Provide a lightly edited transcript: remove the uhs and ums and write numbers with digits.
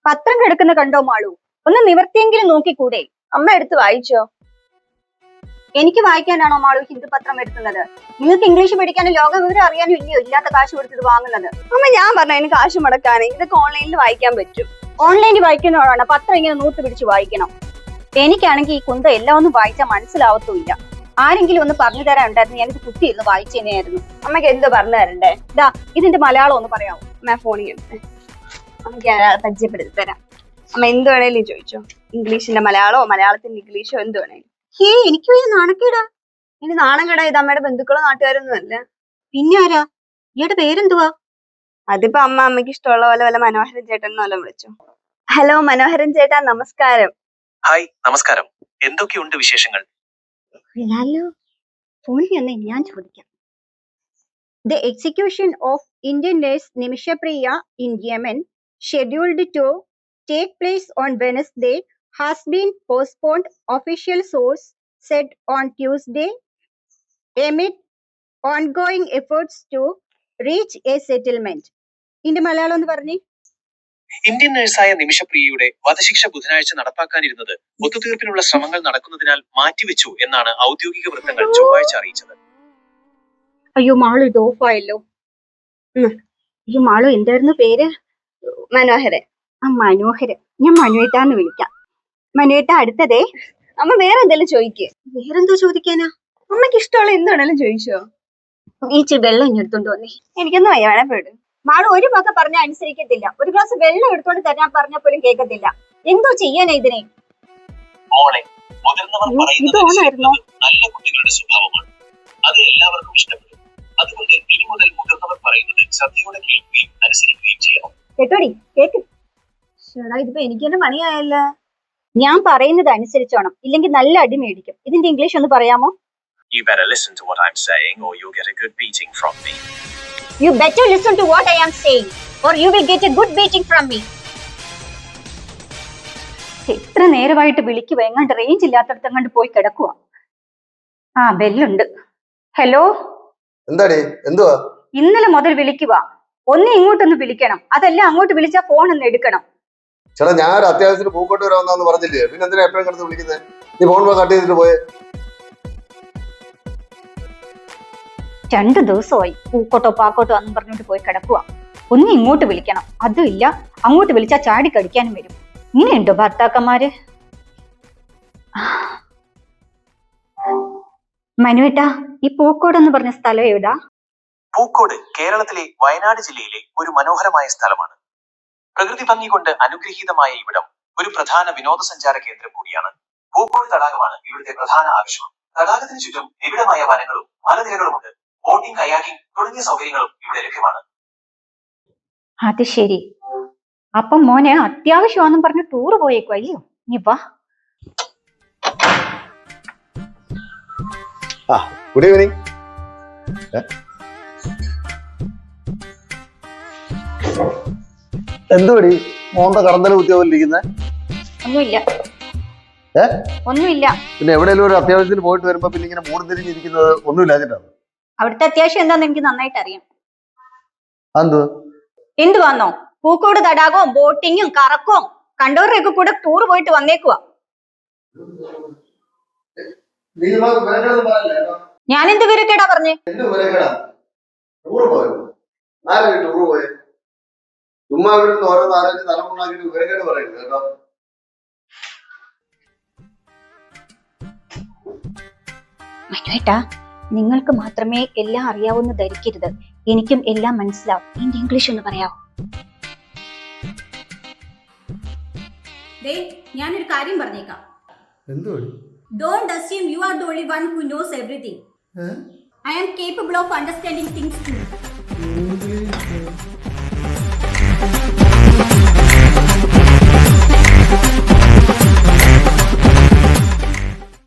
പത്രം കിടക്കുന്ന കണ്ടോ മാളു? ഒന്ന് നിവർത്തിയെങ്കിലും നോക്കിക്കൂടെ? അമ്മ എടുത്ത് വായിച്ചോ? എനിക്ക് വായിക്കാനാണോ മാളു ഹിന്ദു പത്രം വരുത്തുന്നത്? നിങ്ങൾക്ക് ഇംഗ്ലീഷ് പഠിക്കാനും ലോക വിവരം അറിയാനും ഇല്ലയോ ഇല്ലാത്ത കാശ് കൊടുത്തിട്ട് വാങ്ങുന്നത്? അമ്മ ഞാൻ പറഞ്ഞു അതിന് കാശ് മുടക്കാനേ, ഇതൊക്കെ ഓൺലൈനിൽ വായിക്കാൻ പറ്റും. ഓൺലൈനിൽ വായിക്കുന്നവരാണ് പത്രം ഇങ്ങനെ നൂത്ത് പിടിച്ച് വായിക്കണം. എനിക്കാണെങ്കിൽ ഈ കുന്ത എല്ലാം ഒന്നും വായിച്ചാൽ മനസ്സിലാവത്തുമില്ല. ആരെങ്കിലും ഒന്ന് പറഞ്ഞു തരാൻ ഉണ്ടായിരുന്നു, എനിക്ക് കുട്ടി ഇരുന്ന് വായിച്ചേനെയായിരുന്നു. അമ്മയ്ക്ക് എന്തോ പറഞ്ഞു തരണ്ടേ? ഇതാ ഇതിന്റെ മലയാളം ഒന്ന് പറയാമോ? അമ്മ ഫോണിൽ എടുത്ത് അമ്മയ്ക്ക് ഒരാളെ പരിചയപ്പെടുത്തി തരാം. അമ്മ എന്ത് വേണേലും ചോദിച്ചോ, ഇംഗ്ലീഷിന്റെ മലയാളമോ മലയാളത്തിന്റെ ഇംഗ്ലീഷോ എന്ത് വേണേലും. എനിക്ക് വലിയ നാണക്കേടാ. ഇനി നാണം കേടാ, ഇത് അമ്മയുടെ ബന്ധുക്കളോ നാട്ടുകാരൊന്നും അല്ല. പിന്നെ ആരാ? ഇയാളുടെ പേരെന്തുവാ? അതിപ്പോ അമ്മയ്ക്ക് ഇഷ്ടമുള്ള പോലെ വല്ല മനോഹരൻ ചേട്ടൻ വല്ലതും വിളിച്ചോ. ഹലോ മനോഹരൻ ചേട്ടാ, നമസ്കാരം. ഹായ്, നമസ്കാരം. എന്തൊക്കെയുണ്ട് വിശേഷങ്ങൾ? ഫോണിൽ തന്നെ ഞാൻ ചോദിക്കാം. The execution of Indian nurse Nimisha Priya in Yemen, scheduled to take place on Wednesday, has been postponed, official source said on Tuesday, amid ongoing efforts to reach a settlement. ഇതിന്റെ മലയാളം എന്ന് പറഞ്ഞേ. ഇന്ത്യൻ നഴ്സായ നിമിഷപ്രിയയുടെ വധശിക്ഷ ബുധനാഴ്ച നടപ്പാക്കാനിരുന്നത് ഒത്തുതീർപ്പിനുള്ള ശ്രമങ്ങൾ നടക്കുന്നതിനാൽ മാറ്റിവെച്ചു എന്നാണ് ഔദ്യോഗിക വൃത്തങ്ങൾ ചൊവ്വാഴ്ച അറിയിച്ചത്. അയ്യോ മാളു, ഇത് ഓഫായല്ലോ. അയ്യോ മാളു, എന്തായിരുന്നു പേര്? മനോഹരൻ. മനോഹരൻ. ഞാൻ മനുവേട്ടാന്ന് വിളിക്കാം. മനുവേട്ട, അടുത്തതേ. അമ്മ വേറെ എന്തെങ്കിലും ചോദിക്കേ? വേറെന്തോ ചോദിക്കാനാ? അമ്മയ്ക്ക് ഇഷ്ടമുള്ള എന്ത് വേണേലും ചോദിച്ചോ. ഈ വെള്ളം ഇനി എടുത്തോണ്ട് വന്നേ. എനിക്കൊന്നും വയ്യ, വേണേ പോയിട്. മാളു ഒരു വക പറഞ്ഞാൽ അനുസരിക്കത്തില്ല. ഒരു ഗ്ലാസ് വെള്ളം എടുത്തോണ്ട് തരാൻ പറഞ്ഞ പോലും കേൾക്കത്തില്ല. എന്തോ ചെയ്യാനാ ഇതിനെ? ഇതോണായിരുന്നോ? നല്ല കുട്ടികളുടെ സ്വഭാവമാണ്, അത് എല്ലാവർക്കും ഇഷ്ടപ്പെടും. അതുകൊണ്ട് ഇനി മുതൽ മുതിർന്നവർ പറയുന്നത് ശ്രദ്ധയോടെ കേൾക്കുകയും അനുസരിക്കുകയും ചെയ്യണം. കേട്ടോടി, കേക്ക്. ഇതിപ്പോ എനിക്ക് തന്നെ പണിയായല്ല. ഞാൻ പറയുന്നത് അനുസരിച്ചോണം, ഇല്ലെങ്കിൽ നല്ല അടി മേടിക്കും. ഇതിന്റെ ഇംഗ്ലീഷ് ഒന്ന് പറയാമോ? You better listen to what I'm saying or you'll get a good beating from me. You better listen to what I am saying or you will get a good beating from me. എത്ര നേരമായിട്ട് വിളിക്കുക, എങ്ങാണ്ട് range ഇല്ലാത്തടത്തെങ്ങാണ്ട് പോയി കിടക്കുക. ബെല്ലുണ്ട്. Hello, എന്താടി? എന്തുവാ? ഇന്നലെ മുതൽ വിളിക്കുക. ഒന്ന് ഇങ്ങോട്ടൊന്ന് വിളിക്കണം, അതല്ല അങ്ങോട്ട് വിളിച്ചാൽ ഫോൺ ഒന്ന് എടുക്കണം. ചേട്ടാ, ഞാൻ ഒരു അത്യാവശ്യത്തിന് പൂക്കോട്ട് വരാമെന്ന് പറഞ്ഞില്ലേ, പിന്നെ എന്തിനാ എപ്പോഴും കിടന്ന് വിളിക്കുന്നത്? നീ ഫോൺ കട്ട് ചെയ്തിട്ട് പോയെ. 2 ദിവസമായി പൂക്കോട്ടോ പാക്കോട്ടോ അന്നും പറഞ്ഞിട്ട് പോയി കിടക്കുക. ഒന്ന് ഇങ്ങോട്ട് വിളിക്കണം, അതും ഇല്ല. അങ്ങോട്ട് വിളിച്ചാൽ ചാടി കടിക്കാനും വരും. ഇങ്ങനെയുണ്ടോ ഭർത്താക്കന്മാര്? മനുവേട്ടാ, ഈ പൂക്കോട് എന്ന് പറഞ്ഞ സ്ഥലം എവിടാ? പൂക്കോട് കേരളത്തിലെ വയനാട് ജില്ലയിലെ ഒരു മനോഹരമായ സ്ഥലമാണ്. പ്രകൃതി ഭംഗി കൊണ്ട് അനുഗ്രഹീതമായ ഇവിടം ഒരു പ്രധാന വിനോദസഞ്ചാര കേന്ദ്രം കൂടിയാണ്. പൂക്കോട് തടാകമാണ് ഇവിടുത്തെ പ്രധാന ആകർഷണം. തടാകത്തിന് ചുറ്റും നിബിഡമായ വനങ്ങളും മലനിരകളുമുണ്ട്. ബോട്ടിംഗ്, കയാക്കിംഗ് തുടങ്ങിയ സൗകര്യങ്ങളും ഇവിടെ ലഭ്യമാണ്. അത് ശരി. അപ്പം മോനെ അത്യാവശ്യമാണെന്നും പറഞ്ഞ് ടൂറ് പോയേക്കോ അല്ലയോ? നീ വാ. Good evening. എന്തുപടി മോന്ത കറന്തല കുത്തിയാവില്ലിരിക്കുന്നത്? ഒന്നുമില്ല. ഒന്നുമില്ല. പിന്നെ എവിടെയെങ്കിലും ഒരു അത്യാവശ്യത്തിന് പോയിട്ട് വരുമ്പോ പിന്നെ ഇങ്ങനെ മൂട് തിരിഞ്ഞിരിക്കുന്നത് ഒന്നുമില്ലാഞ്ഞിട്ടാണ്. അവിടുത്തെ അത്യാവശ്യം എന്താന്ന് എനിക്ക് നന്നായിട്ട് അറിയാം. എന്തുവാന്നോ? പൂക്കോട് തടാകവും ബോട്ടിങ്ങും കറക്കവും കണ്ടവരുടെയൊക്കെ കൂടെ ടൂർ പോയിട്ട് വന്നേക്കുവാ. ഞാൻ എന്ത് വിവരക്കേടാ പറഞ്ഞേ? മനുവേട്ടാ, നിങ്ങൾക്ക് മാത്രമേ എല്ലാം അറിയാവൂന്ന് ധരിക്കരുത്. എനിക്കും എല്ലാം മനസ്സിലാവും. എന്റെ ഇംഗ്ലീഷ് ഒന്ന് പറയാവോ? ഞാനൊരു കാര്യം പറഞ്ഞേക്കാം. Don't assume you are the only one who knows everything. I am capable of understanding things too.